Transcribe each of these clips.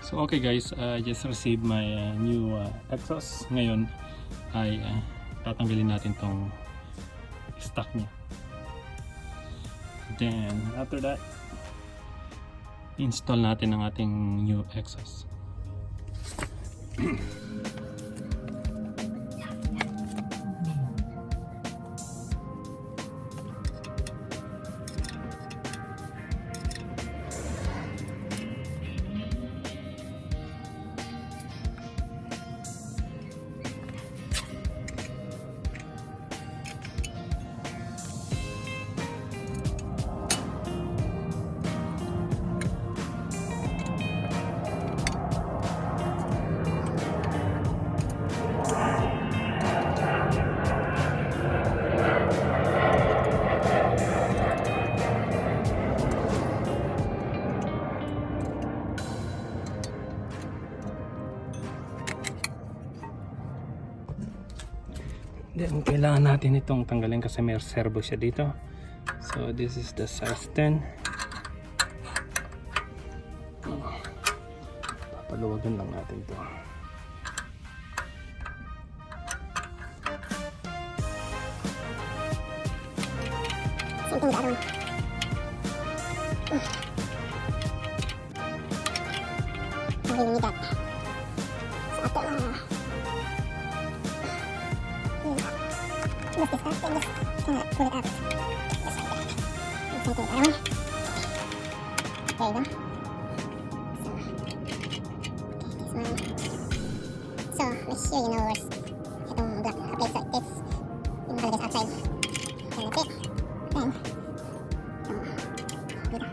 So okay guys, I just received my new exhaust. Ngayon ay tatanggalin natin tong stock niya. Then after that, install natin ang ating new exhaust. Then kailangan natin itong tanggalin kasi may servo siya dito. So this is the size 10. Papaluwagan lang natin ito. Something gagawin. I really need that. So after lift this up and just kind of pull it out. Just like that. And something around. There you go. So make sure you know where itong block place like this. Yung nakalagay sa outside. And that's it. Then dito.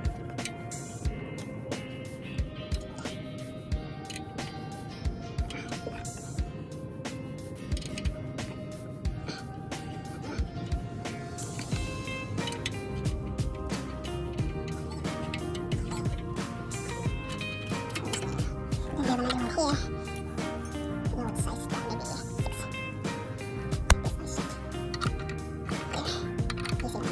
Then the other one here. No, what size that? Maybe 6. This one shit. There. Easy one.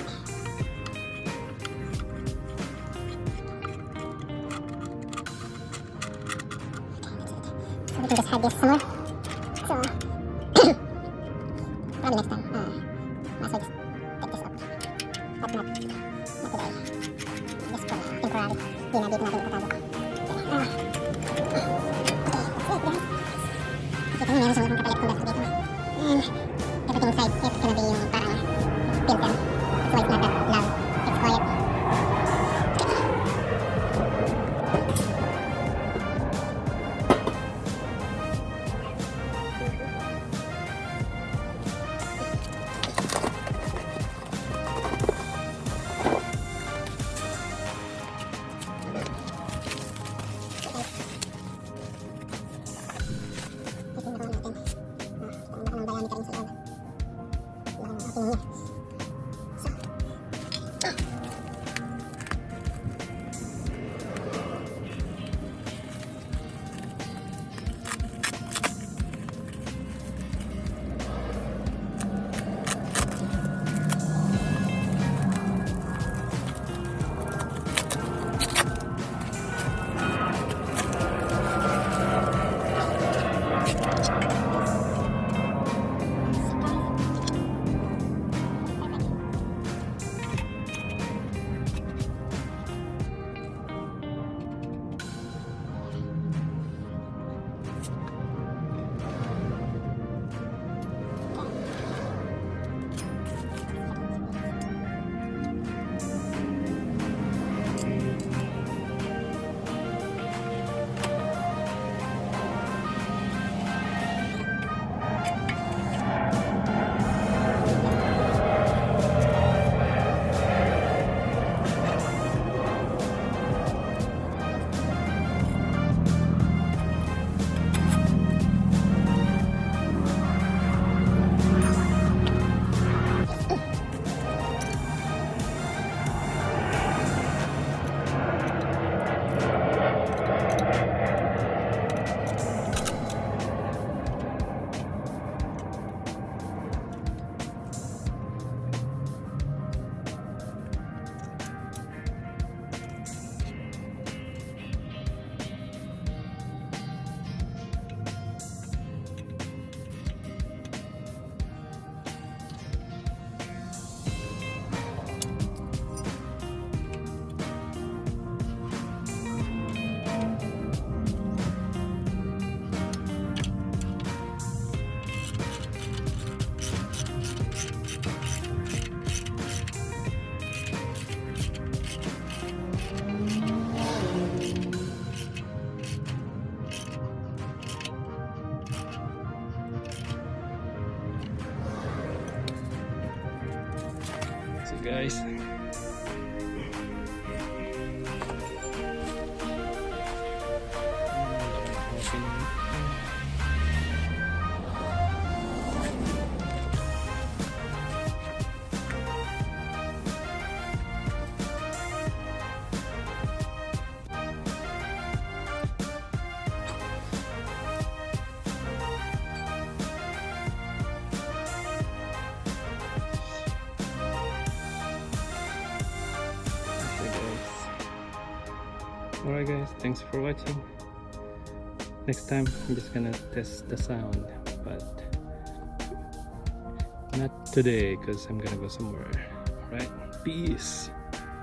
So we can just hide this somewhere. So probably next time. Might as well just take this out. But not today. Just for temporary. Hindi na dito natin itatago. Kita meron siyang kapalit conductor dito. And everything inside is gonna be yung parang filter. So it's not that loud. It's quiet. guys. Alright guys, thanks for watching. Next time I'm just gonna test the sound, but not today because I'm gonna go somewhere. Alright, peace.